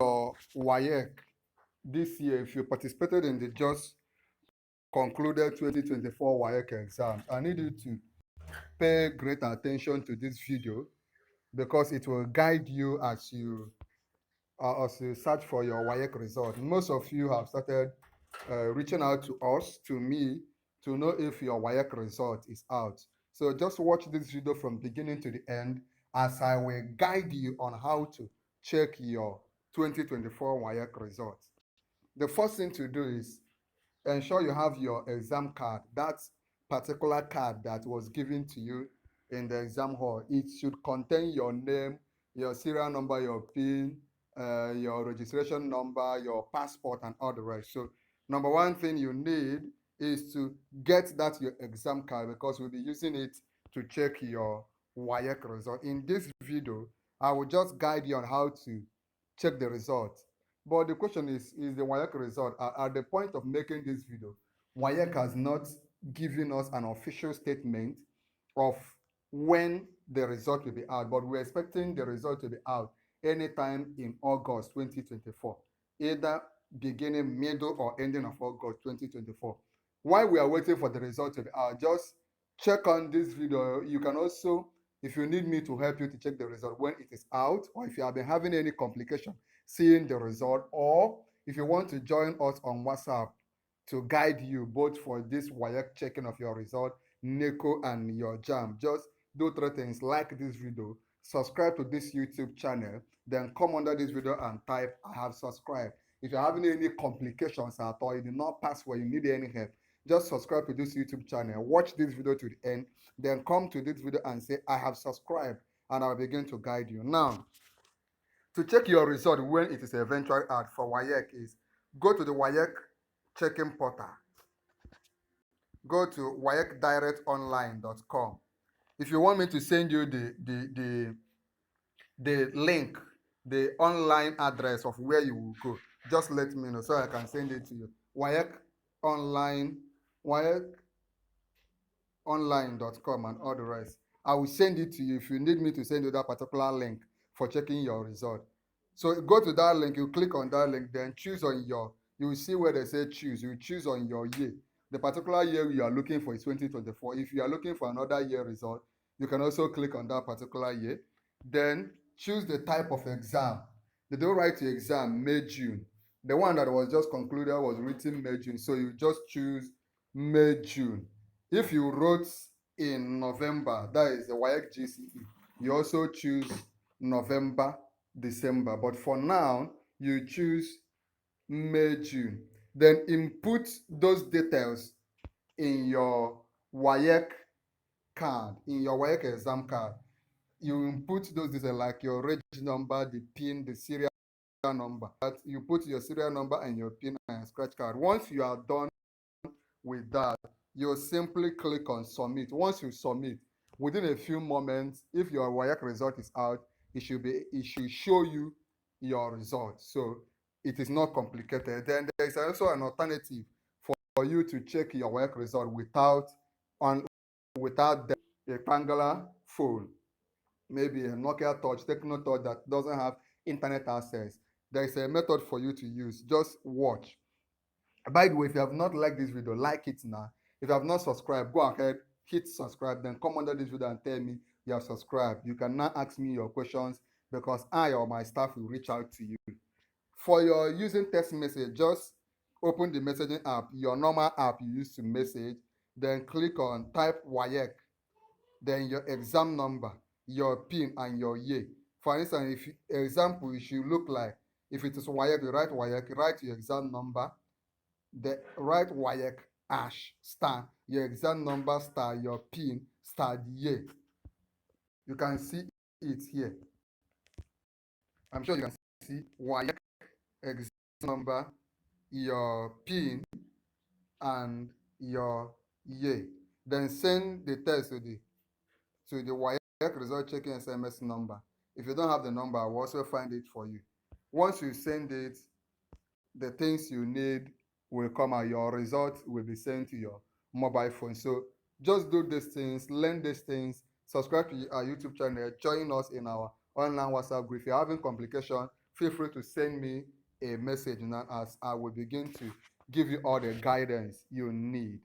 your WAEC this year, if you participated in the just concluded 2024 WAEC exams, I need you to pay great attention to this video because it will guide you as you search for your WAEC result. Most of you have started reaching out to us, to me, to know if your WAEC result is out. So just watch this video from beginning to the end as I will guide you on how to check your 2024 WAEC results. The first thing to do is ensure you have your exam card. That particular card that was given to you in the exam hall. It should contain your name, your serial number, your PIN, your registration number, your passport, and all the rest. So, number one thing you need is to get that your exam card because we'll be using it to check your WAEC result. In this video, I will just guide you on how to check the result. But the question is the WAEC result? At the point of making this video, WAEC has not given us an official statement of when the result will be out, but we're expecting the result to be out anytime in August 2024, either beginning, middle, or ending of August 2024. While we are waiting for the result to be out, just check on this video. You can also, if you need me to help you to check the result when it is out, or if you have been having any complication seeing the result, or if you want to join us on WhatsApp to guide you both for this WAEC checking of your result, NECO, and your JAM, just do three things: like this video, subscribe to this YouTube channel, then come under this video and type I have subscribed. If you're having any complications at all, you did not pass where you need any help, just subscribe to this YouTube channel, watch this video to the end, then come to this video and say I have subscribed, and I'll begin to guide you. Now, to check your result when it is eventually out for WAEC is go to the WAEC checking portal. Go to waecdirectonline.com. If you want me to send you the link, the online address of where you will go, just let me know so I can send it to you. waeconline.com and all the rest. I will send it to you if you need me to send you that particular link for checking your result. So go to that link, you click on that link, then choose on you will see where they say choose. You choose on your year. The particular year you are looking for is 2024. If you are looking for another year result, you can also click on that particular year. Then choose the type of exam. They don't write your exam May, June. The one that was just concluded was written May, June. So you just choose May, June. If you wrote in November, that is the WAEC GCE, you also choose November, December. But for now, you choose May, June. Then input those details in your WAEC card, in your WAEC exam card. You input those details like your reg number, the PIN, the serial number. You put your serial number and your PIN and scratch card. Once you are done with that, you'll simply click on submit. Once you submit, within a few moments, if your WAEC result is out, it should show you your result. So it is not complicated. Then there is also an alternative for you to check your WAEC result without a rectangular phone, maybe a Nokia Touch, Techno Touch that doesn't have internet access. There is a method for you to use. Just watch. By the way, if you have not liked this video, like it now. If you have not subscribed, go ahead, hit subscribe, then come under this video and tell me you have subscribed. You can now ask me your questions because I or my staff will reach out to you. For your using text message, just open the messaging app, your normal app you use to message, then click on type WAEC, then your exam number, your PIN, and your year. For instance, if example, it should look like, if it is WAEC, you write WAEC, write your exam number, the right WAEC star your exam number star your PIN star the year. You can see it here. I'm sure you can see WAEC exam number, your PIN, and your year. Then send the text to the WAEC result checking SMS number. If you don't have the number, I will also find it for you. Once you send it, the things you need will come out. Your result will be sent to your mobile phone. So just do these things, learn these things, subscribe to our YouTube channel, join us in our online WhatsApp group. If you're having complication feel free to send me a message now, as I will begin to give you all the guidance you need